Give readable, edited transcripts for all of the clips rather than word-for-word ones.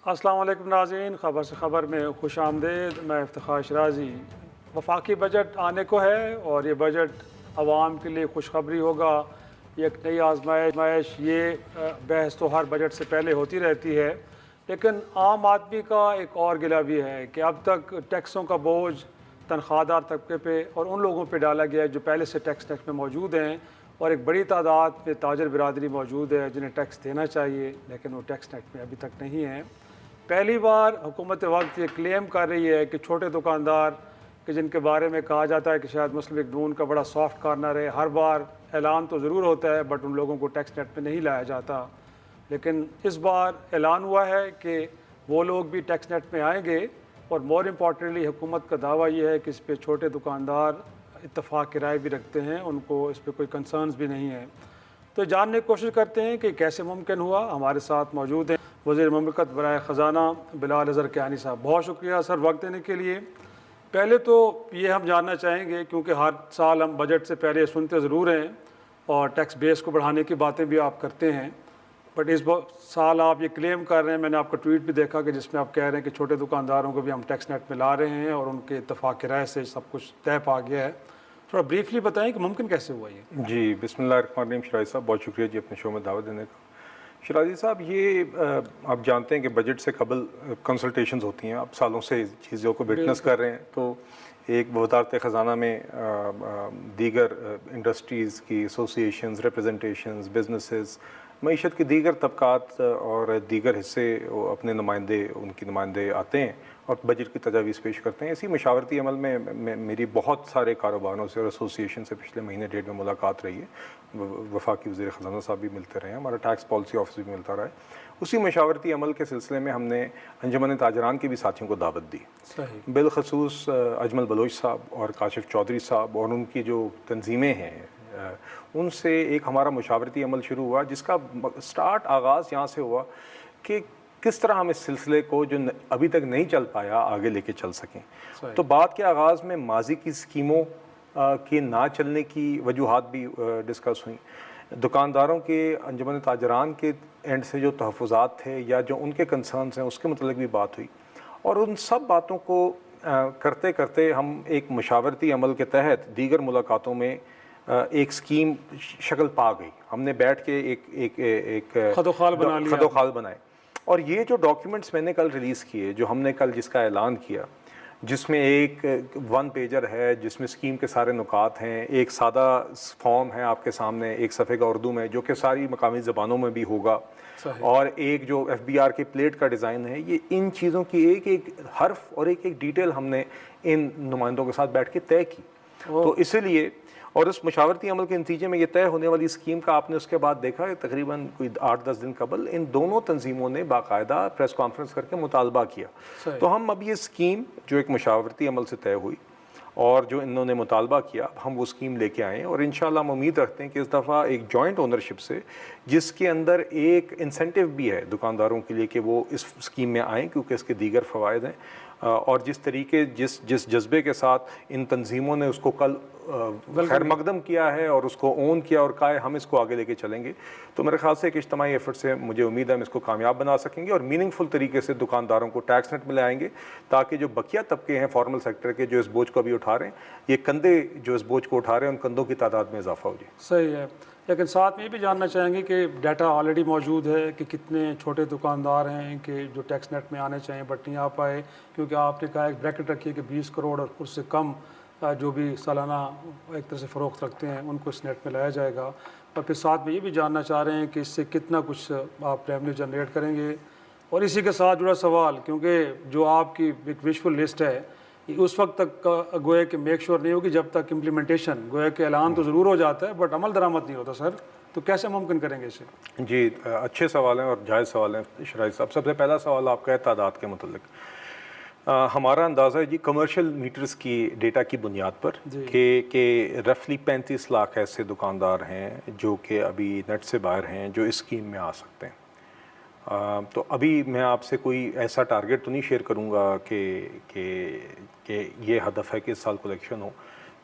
السلام علیکم ناظرین، خبر سے خبر میں خوش آمدید۔ میں افتخار شرازی۔ وفاقی بجٹ آنے کو ہے اور یہ بجٹ عوام کے لیے خوشخبری ہوگا، ایک نئی آزمائش۔ یہ بحث تو ہر بجٹ سے پہلے ہوتی رہتی ہے، لیکن عام آدمی کا ایک اور گلہ بھی ہے کہ اب تک ٹیکسوں کا بوجھ تنخواہ دار طبقے پہ اور ان لوگوں پہ ڈالا گیا ہے جو پہلے سے ٹیکس میں موجود ہیں، اور ایک بڑی تعداد میں تاجر برادری موجود ہے جنہیں ٹیکس دینا چاہیے لیکن وہ ٹیکس نیٹ میں ابھی تک نہیں ہیں۔ پہلی بار حکومت وقت یہ کلیم کر رہی ہے کہ چھوٹے دکاندار کہ جن کے بارے میں کہا جاتا ہے کہ شاید مسلم لیگ نون کا بڑا سافٹ کارنر ہے، ہر بار اعلان تو ضرور ہوتا ہے بٹ ان لوگوں کو ٹیکس نیٹ میں نہیں لایا جاتا، لیکن اس بار اعلان ہوا ہے کہ وہ لوگ بھی ٹیکس نیٹ میں آئیں گے، اور مور امپورٹنٹلی حکومت کا دعویٰ یہ ہے کہ اس پہ چھوٹے دکاندار اتفاق کی رائے بھی رکھتے ہیں، ان کو اس پہ کوئی کنسرنز بھی نہیں ہیں۔ تو جاننے کی کوشش کرتے ہیں کہ کیسے ممکن ہوا۔ ہمارے ساتھ موجود ہیں وزیر مملکت برائے خزانہ بلال اظہر کیانی صاحب۔ بہت شکریہ سر وقت دینے کے لیے۔ پہلے تو یہ ہم جاننا چاہیں گے، کیونکہ ہر سال ہم بجٹ سے پہلے سنتے ضرور ہیں اور ٹیکس بیس کو بڑھانے کی باتیں بھی آپ کرتے ہیں، بٹ اس سال آپ یہ کلیم کر رہے ہیں، میں نے آپ کا ٹویٹ بھی دیکھا کہ جس میں آپ کہہ رہے ہیں کہ چھوٹے دکانداروں کو بھی ہم ٹیکس نیٹ میں لا رہے ہیں اور ان کے اتفاق کی رائے سے سب کچھ طے پا گیا ہے۔ تھوڑا بریفلی بتائیں کہ ممکن کیسے ہوا یہ؟ جی بسم اللہ الرحمن الرحیم۔ شرازی صاحب بہت شکریہ جی اپنے شو میں دعوت دینے کا۔ شرازی صاحب یہ آپ جانتے ہیں کہ بجٹ سے قبل کنسلٹیشنز ہوتی ہیں، آپ سالوں سے چیزوں کو وٹنس کر رہے ہیں، تو ایک وزارت خزانہ میں دیگر انڈسٹریز کی ایسوسیشنز، ریپریزنٹیشنز، بزنسز، معیشت کے دیگر طبقات اور دیگر حصے اپنے نمائندے، ان کی نمائندے آتے ہیں اور بجٹ کی تجاویز پیش کرتے ہیں۔ اسی مشاورتی عمل میں میری بہت سارے کاروباروں سے اور ایسوسیشن سے پچھلے مہینے ڈیڑھ میں ملاقات رہی ہے۔ وفاقی وزیر خزانہ صاحب بھی ملتے رہے ہیں، ہمارا ٹیکس پالیسی آفس بھی ملتا رہا ہے۔ اسی مشاورتی عمل کے سلسلے میں ہم نے انجمن تاجران کے بھی ساتھیوں کو دعوت دی، بالخصوص اجمل بلوچ صاحب اور کاشف چودھری صاحب اور ان کی جو تنظیمیں ہیں، ان سے ایک ہمارا مشاورتی عمل شروع ہوا، جس کا آغاز یہاں سے ہوا کہ کس طرح ہم اس سلسلے کو جو ابھی تک نہیں چل پایا آگے لے کے چل سکیں۔ تو بات کے آغاز میں ماضی کی اسکیموں کے نہ چلنے کی وجوہات بھی ڈسکس ہوئیں، دکانداروں کے، انجمن تاجران کے اینڈ سے جو تحفظات تھے یا جو ان کے کنسرنز ہیں اس کے متعلق بھی بات ہوئی، اور ان سب باتوں کو کرتے کرتے ہم ایک مشاورتی عمل کے تحت دیگر ملاقاتوں میں ایک اسکیم شکل پا گئی۔ ہم نے بیٹھ کے ایک خد و خال بنائے، اور یہ جو ڈاکیومنٹس میں نے کل ریلیز کیے، جو ہم نے کل جس کا اعلان کیا، جس میں ایک 1 پیجر ہے جس میں اسکیم کے سارے نکات ہیں، ایک سادہ فارم ہے آپ کے سامنے ایک صفحے کا اردو میں جو کہ ساری مقامی زبانوں میں بھی ہوگا، اور ایک جو FBR کی پلیٹ کا ڈیزائن ہے، یہ ان چیزوں کی ایک ایک حرف اور ایک ایک ڈیٹیل ہم نے ان نمائندوں کے ساتھ بیٹھ کے طے کی۔ تو اسی لیے، اور اس مشاورتی عمل کے نتیجے میں یہ طے ہونے والی اسکیم کا آپ نے اس کے بعد دیکھا کہ تقریباً کوئی 8-10 دن قبل ان دونوں تنظیموں نے باقاعدہ پریس کانفرنس کر کے مطالبہ کیا۔ تو ہم اب یہ اسکیم جو ایک مشاورتی عمل سے طے ہوئی اور جو انہوں نے مطالبہ کیا، ہم وہ اسکیم لے کے آئے ہیں، اور انشاءاللہ ہم امید رکھتے ہیں کہ اس دفعہ ایک جوائنٹ اونرشپ سے، جس کے اندر ایک انسینٹیو بھی ہے دکانداروں کے لیے کہ وہ اس اسکیم میں آئیں کیونکہ اس کے دیگر فوائد ہیں، اور جس طریقے جس جذبے کے ساتھ ان تنظیموں نے اس کو کل خیر مقدم کیا ہے اور اس کو اون کیا اور کہا ہے ہم اس کو آگے لے کے چلیں گے، تو میرے خیال سے ایک اجتماعی ایفرٹ سے مجھے امید ہے ہم اس کو کامیاب بنا سکیں گے اور میننگ فل طریقے سے دکانداروں کو ٹیکس نیٹ میں لے آئیں گے، تاکہ جو بقیہ طبقے ہیں فارمل سیکٹر کے جو اس بوجھ کو ابھی اٹھا رہے ہیں، یہ کندھے جو اس بوجھ کو اٹھا رہے ہیں ان کندھوں کی تعداد میں اضافہ ہو جائے۔ صحیح ہے، لیکن ساتھ میں یہ بھی جاننا چاہیں گے کہ ڈیٹا آلریڈی موجود ہے کہ کتنے چھوٹے دکاندار ہیں کہ جو ٹیکس نیٹ میں آنے چاہیے بٹ نہیں آ پائے، کیونکہ آپ نے کہا ایک بریکٹ رکھی ہے کہ 20 کروڑ اور اس سے کم جو بھی سالانہ ایک طرح سے فروخت رکھتے ہیں ان کو اس نیٹ میں لایا جائے گا، اور پھر ساتھ میں یہ بھی جاننا چاہ رہے ہیں کہ اس سے کتنا کچھ آپ ریونیو جنریٹ کریں گے، اور اسی کے ساتھ جڑا سوال، کیونکہ جو آپ کی ایک ویژول لسٹ ہے اس وقت تک گویا کہ میک شور نہیں ہوگی جب تک امپلیمنٹیشن، گویا کہ اعلان تو ضرور ہو جاتا ہے بٹ عمل درآمد نہیں ہوتا سر، تو کیسے ممکن کریں گے اسے؟ جی اچھے سوال ہیں اور جائز سوال ہیں شرائط صاحب۔ سب سے پہلا سوال آپ کا ہے تعداد کے متعلق۔ ہمارا اندازہ ہے جی کمرشل میٹرز کی ڈیٹا کی بنیاد پر کہ رفلی 35 لاکھ ایسے دکاندار ہیں جو کہ ابھی نیٹ سے باہر ہیں جو اس اسکیم میں آ سکتے ہیں۔ تو ابھی میں آپ سے کوئی ایسا ٹارگیٹ تو نہیں شیئر کروں گا کہ یہ ہدف ہے کہ اس سال کلیکشن ہو۔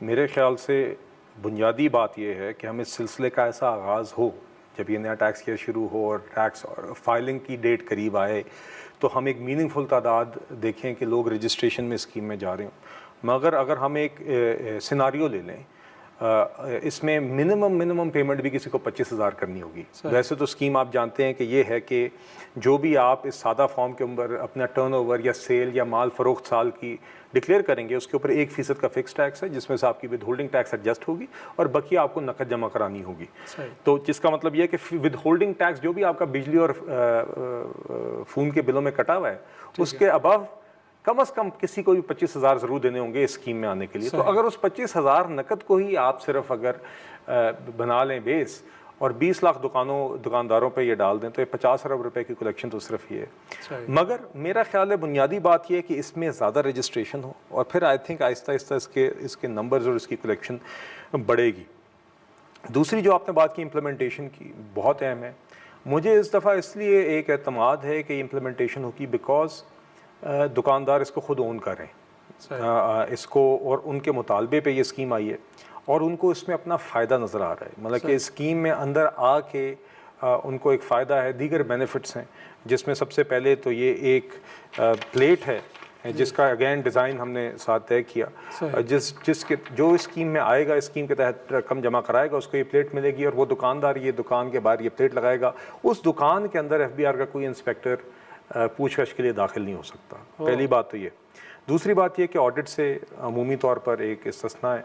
میرے خیال سے بنیادی بات یہ ہے کہ ہم اس سلسلے کا ایسا آغاز ہو جب یہ نیا ٹیکس ایئر شروع ہو اور ٹیکس فائلنگ کی ڈیٹ قریب آئے تو ہم ایک میننگ فل تعداد دیکھیں کہ لوگ رجسٹریشن میں اسکیم میں جا رہے ہوں. مگر اگر ہم ایک سیناریو لے لیں, اس میں منیمم پیمنٹ بھی کسی کو 25,000 کرنی ہوگی. ویسے تو اسکیم آپ جانتے ہیں کہ یہ ہے کہ جو بھی آپ اس سادہ فارم کے اوپر اپنا ٹرن اوور یا سیل یا مال فروخت سال کی ڈکلیئر کریں گے, اس کے اوپر 1% کا فکس ٹیکس ہے جس میں سے آپ کی ود ہولڈنگ ٹیکس ایڈجسٹ ہوگی اور بقیہ آپ کو نقد جمع کرانی ہوگی. تو جس کا مطلب یہ ہے کہ ود ہولڈنگ ٹیکس جو بھی آپ کا بجلی اور فون کے بلوں میں کٹا ہوا ہے اس کے ابو کم از کم کسی کو بھی 25,000 ضرور دینے ہوں گے اس اسکیم میں آنے کے لیے. تو اگر اس 25,000 نقد کو ہی آپ صرف اگر بنا لیں بیس اور 20 لاکھ دکانداروں پہ یہ ڈال دیں تو یہ 50 ارب روپے کی کلیکشن تو صرف یہ ہے. مگر میرا خیال ہے بنیادی بات یہ ہے کہ اس میں زیادہ رجسٹریشن ہو اور پھر آئی تھنک آہستہ آہستہ اس کے نمبرز اور اس کی کلیکشن بڑھے گی. دوسری جو آپ نے بات کی امپلیمنٹیشن کی, بہت اہم ہے. مجھے اس دفعہ اس لیے ایک اعتماد ہے کہ امپلیمنٹیشن ہوگی بیکاز دکاندار اس کو خود اون کریں اس کو, اور ان کے مطالبے پہ یہ اسکیم آئی ہے اور ان کو اس میں اپنا فائدہ نظر آ رہا ہے. مطلب کہ اسکیم میں اندر آ کے ان کو ایک فائدہ ہے, دیگر بینیفٹس ہیں جس میں سب سے پہلے تو یہ ایک پلیٹ ہے جس کا اگین ڈیزائن ہم نے ساتھ طے کیا, جس کے جو اسکیم میں آئے گا, اسکیم کے تحت رقم جمع کرائے گا اس کو یہ پلیٹ ملے گی اور وہ دکاندار یہ دکان کے باہر یہ پلیٹ لگائے گا. اس دکان کے اندر FBR کا کوئی انسپیکٹر پوچھ گچھ کے لیے داخل نہیں ہو سکتا. پہلی بات تو یہ. دوسری بات یہ کہ آڈٹ سے عمومی طور پر ایک استثناء ہے.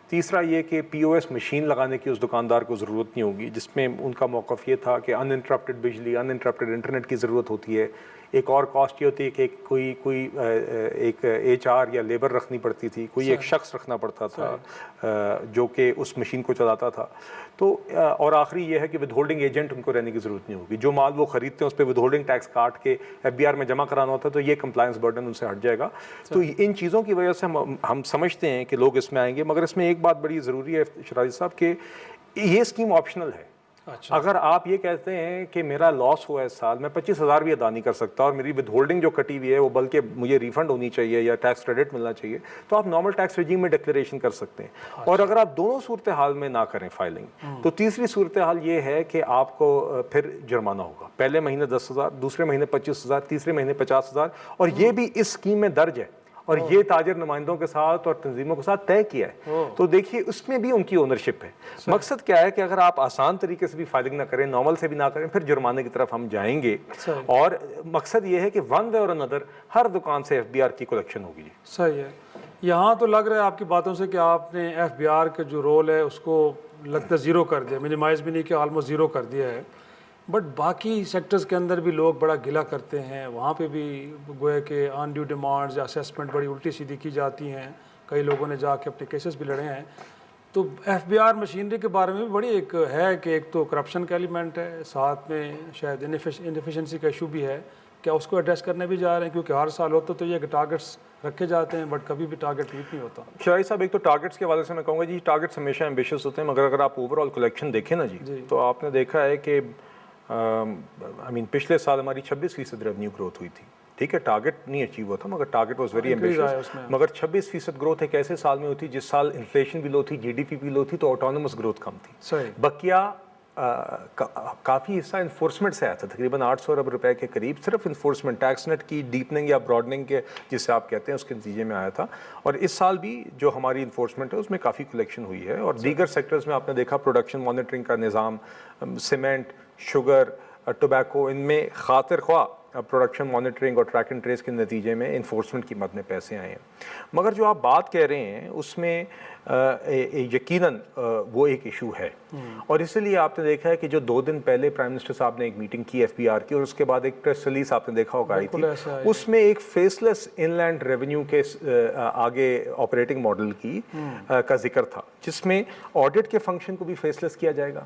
تیسرا یہ کہ POS مشین لگانے کی اس دکاندار کو ضرورت نہیں ہوگی, جس میں ان کا موقف یہ تھا کہ ان انٹرپٹڈ بجلی, ان انٹرپٹڈ انٹرنیٹ کی ضرورت ہوتی ہے. ایک اور کاسٹ یہ ہوتی ہے کہ کوئی ایک HR یا لیبر رکھنی پڑتی تھی, کوئی ایک شخص رکھنا پڑتا تھا جو کہ اس مشین کو چلاتا تھا. تو اور آخری یہ ہے کہ ود ہولڈنگ ایجنٹ ان کو رہنے کی ضرورت نہیں ہوگی. جو مال وہ خریدتے ہیں اس پہ ود ہولڈنگ ٹیکس کاٹ کے FBR میں جمع کرانا ہوتا ہے, تو یہ کمپلائنس برڈن ان سے ہٹ جائے گا. تو ان چیزوں کی وجہ سے ہم سمجھتے ہیں کہ لوگ اس میں آئیں گے. مگر اس میں ایک بات بڑی ضروری ہے شرازی صاحب کہ یہ اسکیم آپشنل ہے. اگر آپ یہ کہتے ہیں کہ میرا لاس ہوا ہے اس سال, میں 25,000 بھی ادا نہیں کر سکتا اور میری ود ہولڈنگ جو کٹی ہوئی ہے وہ بلکہ مجھے ریفنڈ ہونی چاہیے یا ٹیکس کریڈٹ ملنا چاہیے, تو آپ نارمل ٹیکس رجیم میں ڈکلیریشن کر سکتے ہیں. اور اگر آپ دونوں صورتحال میں نہ کریں فائلنگ, تو تیسری صورتحال یہ ہے کہ آپ کو پھر جرمانہ ہوگا. پہلے مہینے 10,000, دوسرے مہینے 25,000, تیسرے مہینے 50,000, اور یہ بھی اس اسکیم میں درج ہے اور یہ تاجر نمائندوں کے ساتھ اور تنظیموں کے ساتھ طے کیا ہے. تو دیکھیے اس میں بھی ان کی اونرشپ ہے. مقصد کیا ہے کہ اگر آپ آسان طریقے سے بھی فائلنگ نہ کریں, نارمل سے بھی نہ کریں, پھر جرمانے کی طرف ہم جائیں گے. اور مقصد یہ ہے کہ ون وے اور اندر ہر دکان سے FBR کی کلیکشن ہوگی. صحیح ہے. یہاں تو لگ رہا ہے آپ کی باتوں سے کہ آپ نے FBR کا جو رول ہے اس کو لگتا ہے زیرو کر دیا, منیمائز بھی نہیں کہ آلموسٹ زیرو کر دیا ہے. بٹ باقی سیکٹرز کے اندر بھی لوگ بڑا گلہ کرتے ہیں, وہاں پہ بھی گویا کہ آن ڈیو ڈیمانڈز یا اسیسمنٹ بڑی الٹی سیدھی کی جاتی ہیں. کئی لوگوں نے جا کے اپنے کیسز بھی لڑے ہیں. تو FBR مشینری کے بارے میں بھی بڑی ایک ہے کہ ایک تو کرپشن کا ایلیمنٹ ہے, ساتھ میں شاید انیفیشنسی کا ایشو بھی ہے. کیا اس کو ایڈریس کرنے بھی جا رہے ہیں؟ کیونکہ ہر سال ہوتا تو یہ کہ ٹارگیٹس رکھے جاتے ہیں بٹ کبھی بھی ٹارگیٹ میٹ نہیں ہوتا. شاہی صاحب, ایک تو ٹارگیٹس کے حوالے سے میں کہوں گا جی ٹارگیٹس ہمیشہ ایمبیشیس ہوتے ہیں, مگر اگر آپ اوور آل کلیکشن دیکھیں نا جی, تو آپ نے دیکھا ہے کہ پچھلے سال ہماری 26% ریونیو گروتھ ہوئی تھی. ٹھیک ہے, ٹارگیٹ نہیں اچیو ہوا تھا مگر ٹارگیٹ واز ویری ایمبیشیس. مگر 26% گروتھ ایک ایسے سال میں ہوئی تھی جس سال انفلیشن بھی لو تھی, GDP بھی لو تھی, تو آٹونومس گروتھ کم تھی. بقیہ کافی حصہ انفورسمنٹ سے آیا تھا, تقریباً 800 ارب روپے کے قریب صرف انفورسمنٹ, ٹیکس نیٹ کی ڈیپننگ یا براڈننگ کے جسے آپ کہتے ہیں اس کے نتیجے میں آیا تھا. اور اس سال بھی جو ہماری انفورسمنٹ ہے اس میں کافی کلیکشن ہوئی ہے. اور دیگر سیکٹرز میں آپ نے دیکھا پروڈکشن مانیٹرنگ کا نظام, سیمنٹ, شوگر, ٹوبیکو, ان میں خاطر خواہ پروڈکشن مانیٹرنگ اور ٹریک اینڈ ٹریس کے نتیجے میں انفورسمنٹ کی مد میں پیسے آئے ہیں. مگر جو آپ بات کہہ رہے ہیں اس میں یقیناً وہ ایک ایشو ہے. اور اسی لیے آپ نے دیکھا ہے کہ جو 2 دن پہلے پرائم منسٹر صاحب نے ایک میٹنگ کی FBR کی, اور اس کے بعد ایک پریس ریلیز آپ نے دیکھا ہوگا آئی تھی, اس میں ایک فیس لیس ان لینڈ ریونیو کے آگے آپریٹنگ ماڈل کی کا ذکر تھا, جس میں آڈٹ کے فنکشن کو بھی فیس لیس کیا جائے گا,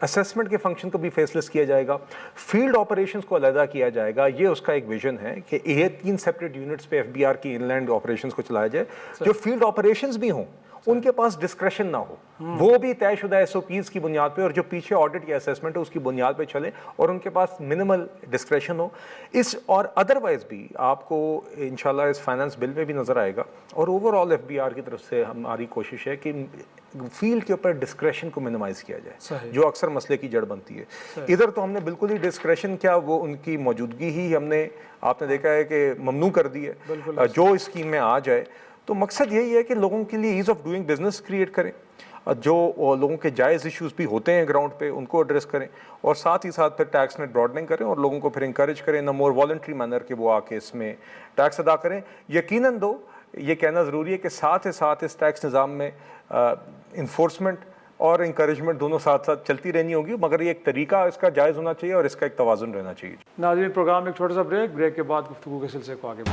اسیسمنٹ کے فنکشن کو بھی فیس لیس کیا جائے گا, فیلڈ آپریشنز کو علیحدہ کیا جائے گا. یہ اس کا ایک ویژن ہے کہ یہ 3 سیپریٹ یونٹس پہ FBR کی ان لینڈ آپریشنز کو چلایا جائے, جو فیلڈ آپریشنز بھی ہوں ان کے پاس ڈسکریشن نہ ہو, وہ بھی طے شدہ ایس او پیز کی بنیاد پہ اور جو پیچھے آڈٹ یا اسیسمنٹ ہے اس کی بنیاد پہ چلے, اور ان کے پاس منیمل ڈسکریشن ہو اس. اور ادروائز بھی آپ کو انشاءاللہ اس فائنانس بل میں بھی نظر آئے گا, اور overall F B R کی طرف سے ہماری کوشش ہے کہ فیلڈ کے اوپر ڈسکریشن کو منیمائز کیا جائے, جو اکثر مسئلے کی جڑ بنتی ہے. ادھر تو ہم نے بالکل ہی ڈسکریشن کیا, وہ ان کی موجودگی ہی ہم نے, آپ نے دیکھا ہے کہ ممنوع کر دی ہے, جو اس اسکیم میں آ جائے. تو مقصد یہی ہے کہ لوگوں کے لیے as of doing business create کریں, جو لوگوں کے جائز ایشوز بھی ہوتے ہیں گراؤنڈ پہ ان کو ایڈریس کریں, اور ساتھ ہی ساتھ پھر ٹیکس میں براڈننگ کریں اور لوگوں کو پھر انکریج کریں ان اے مور والنٹری مینر کہ وہ آ کے اس میں ٹیکس ادا کریں. یقیناً دو یہ کہنا ضروری ہے کہ ساتھ ہی ساتھ اس ٹیکس نظام میں انفورسمنٹ اور انکریجمنٹ دونوں ساتھ ساتھ چلتی رہنی ہوگی, مگر یہ ایک طریقہ اس کا جائز ہونا چاہیے اور اس کا ایک توازن رہنا چاہیے. ناظرین, پروگرام ایک چھوٹا سا بریک کے بعد گفتگو کے سلسلے کو آگے